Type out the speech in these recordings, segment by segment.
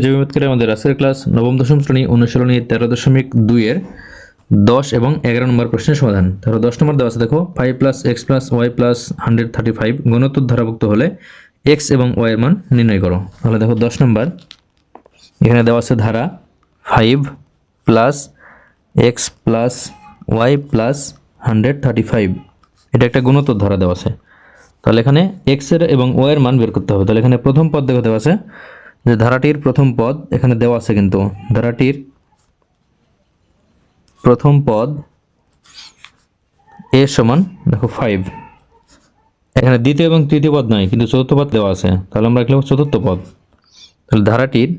জীববিজ্ঞানের আমাদের আজকের ক্লাস নবম দশম শ্রেণী অনুশীলনী 13.2 এর 10 এবং 11 নম্বর প্রশ্নের সমাধান। ধরো 10 নম্বর দেওয়া আছে, দেখো 5 + x + y + 135 গুণোত্তর ধারাভুক্ত হলে x এবং y এর মান নির্ণয় করো। তাহলে দেখো 10 নম্বর এখানে দেওয়া আছে ধারা 5 + x + y + 135, এটা একটা গুণোত্তর ধারা দেওয়া আছে। তাহলে এখানে x এর এবং y এর মান বের করতে হবে। তাহলে এখানে প্রথম পদ দেখো দেওয়া আছে যে ধারাটির প্রথম পদ এখানে দেওয়া আছে, কিন্তু ধারাটির প্রথম পদ a সমান দেখো 5, এখানে দ্বিতীয় এবং তৃতীয় পদ নাই কিন্তু চতুর্থ পদ দেওয়া আছে। তাহলে আমরা লিখব চতুর্থ পদ। তাহলে ধারাটির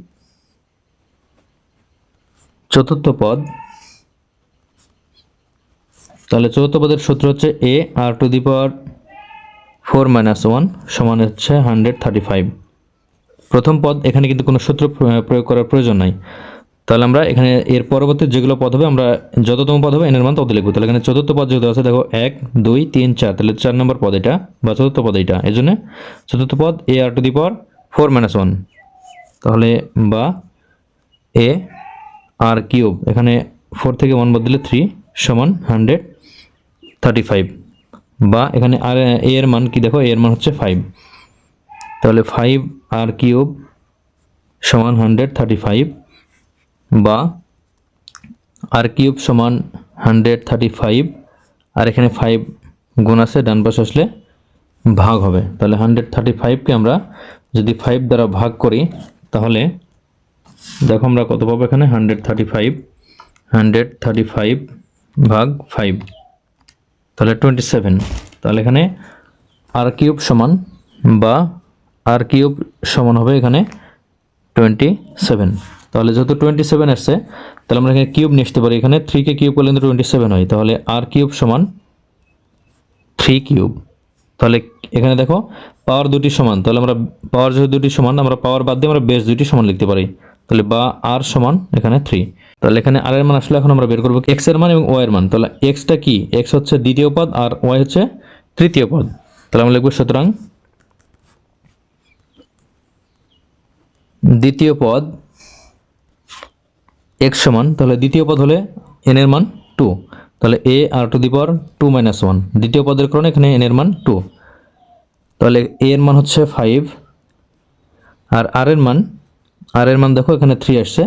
চতুর্থ পদ, তাহলে চতুর্থ পদের সূত্র হচ্ছে a r⁴ - 1 সমান হচ্ছে 135। প্রথম পদ এখানে কিন্তু কোনো সূত্র প্রয়োগ করার প্রয়োজন নাই। তাহলে আমরা এখানে এর পরবর্তী যেগুলো পদ হবে আমরা যততম পদ হবে এর মান তত লিখব। তাহলে এখানে চতুর্থ পদ যেহেতু আছে দেখো 1 2 3 4, তাহলে 4 নম্বর পদ এটা বা চতুর্থ পদ এটা, এই জন্য চতুর্থ পদ a r⁴ - 1, তাহলে বা a r³ এখানে 4 থেকে 1 বাদ দিলে 3 সমান 135, বা এখানে আর a এর মান কি দেখো, a এর মান হচ্ছে 5, তাহলে 5 r³ সমান 135 বা r³ সমান 135, আর এখানে 5 গুণ আছে ডান পাশে আসলে ভাগ হবে। তাহলে 135কে আমরা যদি 5 দ্বারা ভাগ করি তাহলে দেখো আমরা কত পাবো, এখানে 135 ভাগ 5 তাহলে 27। তাহলে এখানে r³ সমান বা r³ সমান হবে এখানে 27। তাহলে যেহেতু 27 আসছে তাহলে আমরা এখানে কিউব নিয়ে আসতে পারি, এখানে 3 কে কিউব করলে কিন্তু 27 হয়, তাহলে r³ সমান 3³। তাহলে এখানে দেখো পাওয়ার দুটি সমান, তাহলে আমরা পাওয়ার যেহেতু দুটি সমান আমরা পাওয়ার বাদ দিয়ে আমরা বেস দুটি সমান লিখতে পারি। তাহলে বা r সমান এখানে 3। তাহলে এখানে r এর মান আসলে এখন আমরা বের করব x এর মান এবং y এর মান। তাহলে x টা কি, x হচ্ছে দ্বিতীয় পদ আর y হচ্ছে তৃতীয় পদ। তাহলে আমরা লিখব সুতরাং দ্বিতীয় পদ x সমান, তাহলে দ্বিতীয় পদ হলে n এর মান 2, তাহলে a r⁴ 2 - 1, দ্বিতীয় পদের কারণে এখানে n এর মান 2, তাহলে a এর মান হচ্ছে 5 আর r এর মান দেখো এখানে 3 আসছে,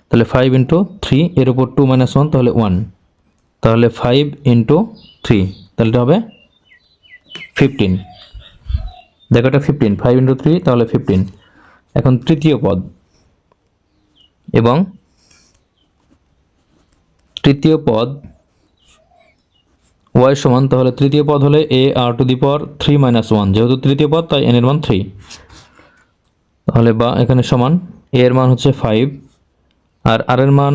তাহলে 5 × 3 এর উপর 2 - 1 তাহলে 1, তাহলে 5 × 3 তাহলে এটা হবে 15। দেখো এটা 15, 5 × 3 তাহলে 15। এখন তৃতীয় পদ এবং তৃতীয় পদ y সমান, তাহলে তৃতীয় পদ হলে a r⁴ 3 - 1, যেহেতু তৃতীয় পদ তাই n এর মান 3, তাহলে বা এখানে সমান a এর মান হচ্ছে 5 আর r এর মান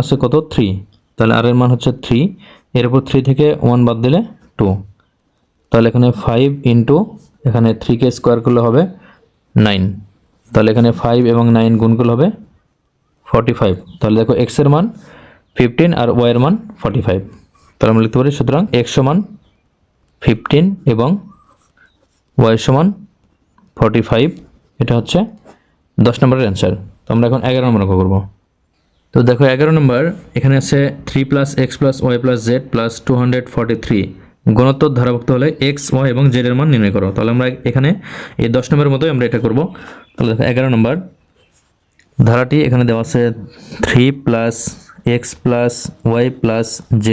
আছে কত 3, তাহলে r এর মান হচ্ছে 3, এর উপর 3 থেকে 1 বাদ দিলে 2, তাহলে এখানে 5 × এখানে 3 কে স্কোয়ার করলে হবে 9, তাহলে এখানে 5 এবং 9 গুণ করলে হবে 45। তাহলে দেখো x এর মান 15 আর y এর মান 45। তাহলে আমরা লিখতে পারি সুতরাং x সমান 15 এবং y সমান 45, এটা হচ্ছে 10 নম্বরের অ্যান্সার। তো আমরা এখন 11 নম্বর অঙ্ক করব। তো দেখো 11 নম্বর এখানে আছে 3 + x + y + z + 243 গুণোত্তর ধারাভুক্ত হলে x, y এবং z এর মান নির্ণয় করো। তাহলে আমরা এখানে এই 10 নম্বরের মতোই আমরা এটা করব। তাহলে দেখো 11 নম্বর ধারাটি এখানে দেওয়া আছে 3 + x + y + z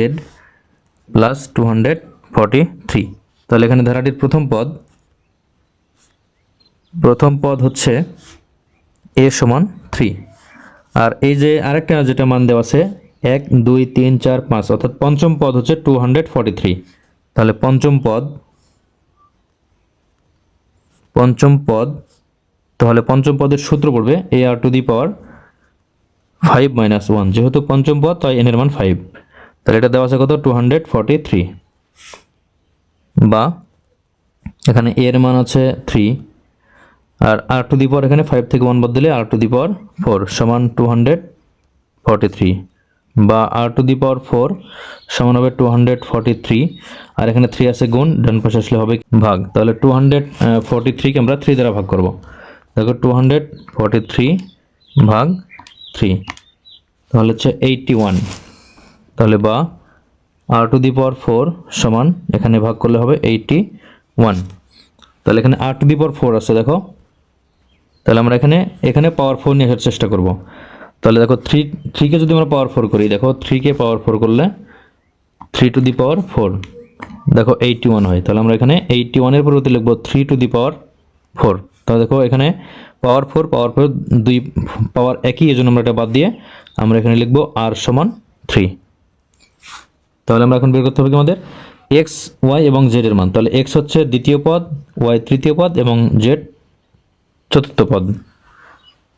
+ 243। তাহলে এখানে ধারাটির প্রথম পদ হচ্ছে a সমান 3, আর এই যে আরেকটা যেটা মান দেওয়া আছে 1 2 3 4 5, অর্থাৎ পঞ্চম পদ হচ্ছে 243। তাহলে পঞ্চম পদের সূত্র পড়বে a r⁴ 5 - 1, যেহেতু পঞ্চম পদ তাই n এর মান 5, তাহলে এটা দেওয়া আছে কত 243, বা এখানে a এর মান আছে 3 আর r⁴ এখানে 5 থেকে 1 বাদ দিলে r⁴ সমান 243, বা r⁴ সমান হবে 243, আর এখানে 3 আছে গুণ, ডান পাশে আসলে হবে ভাগ। তাহলে 243 কে আমরা 3 দ্বারা ভাগ করব। দেখো 243 ভাগ 3, তাহলে হচ্ছে 81। তাহলে বা r⁴ সমান এখানে ভাগ করলে হবে 81। তাহলে এখানে r⁴ আছে দেখো, তাহলে আমরা এখানে পাওয়ার 4 নিয়ে আসার চেষ্টা করব। তাহলে দেখো 3 কে যদি আমরা পাওয়ার 4 করি, দেখো 3 কে পাওয়ার 4 করলে 3⁴ দেখো 81 হয়। তাহলে আমরা এখানে 81 এর পরিবর্তে লিখব 3⁴। তাহলে দেখো এখানে পাওয়ার 4 দুই পাওয়ার একই, এজন্য আমরা এটা বাদ দিয়ে আমরা এখানে লিখব r সমান 3। তাহলে আমরা এখন বের করতে হবে আমাদের x, y এবং z এর মান। তাহলে x হচ্ছে দ্বিতীয় পদ, y তৃতীয় পদ এবং z চতুর্থ পদ।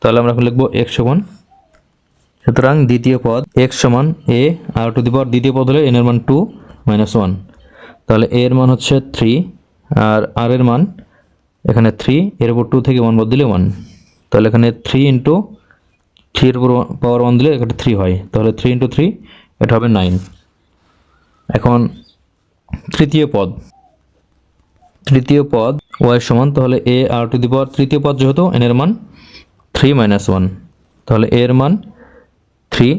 তাহলে আমরা এখন লিখব x সমান, সুতরাং দ্বিতীয় পদ x সমান a r⁴, দ্বিতীয় পদ হলে n এর মান 2 - 1, তাহলে a এর মান হচ্ছে 3 আর r এর মান এখানে 3, এর উপর 2 থেকে 1 বাদ দিলে 1। তাহলে এখানে 3 × 3 এর উপর পাওয়ার 1 দিলে এটা 3 হয়, তাহলে 3 × 3 এটা হবে 9। এখন তৃতীয় পদ y সমান, তাহলে a r⁴, তৃতীয় পদ যেহেতু n এর মান 3 - 1, তাহলে a এর মান 3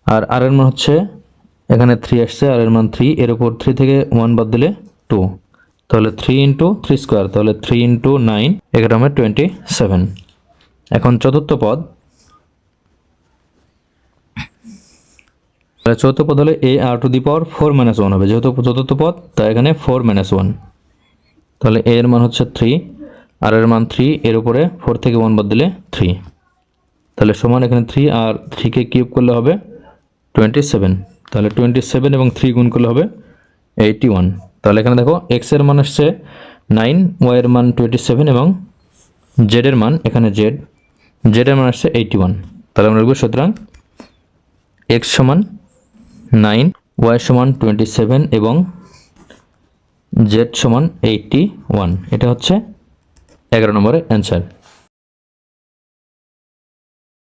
আর r এর মান হচ্ছে এখানে 3 আসছে, r এর মান 3, এর উপর 3 থেকে 1 বাদ দিলে 2, তাহলে 3 × 3², তাহলে 3 × 9 এখানে হবে 27। এখন চতুর্থ পদ, চতুর্থ পদ হলে a r⁴ 4 - 1 হবে, যেহেতু চতুর্থ পদ তাই এখানে 4 - 1। তাহলে a এর মান হচ্ছে 3, r এর মান 3, এর উপরে 4 থেকে 1 বাদ দিলে 3, তাহলে সমান এখানে 3 আর 3 কে কিউব করলে হবে 27। তাহলে 27 এবং 3 গুণ করলে হবে 81। তাহলে এখানে দেখো x এর মান আসছে 9, y এর মান 27 এবং z এর মান এখানে z এর মান আসছে 81। তাহলে আমরা লিখব সুতরাং x সমান 9, y সমান 27 এবং z সমান 81। এটা হচ্ছে 11 নম্বরের অ্যান্সার।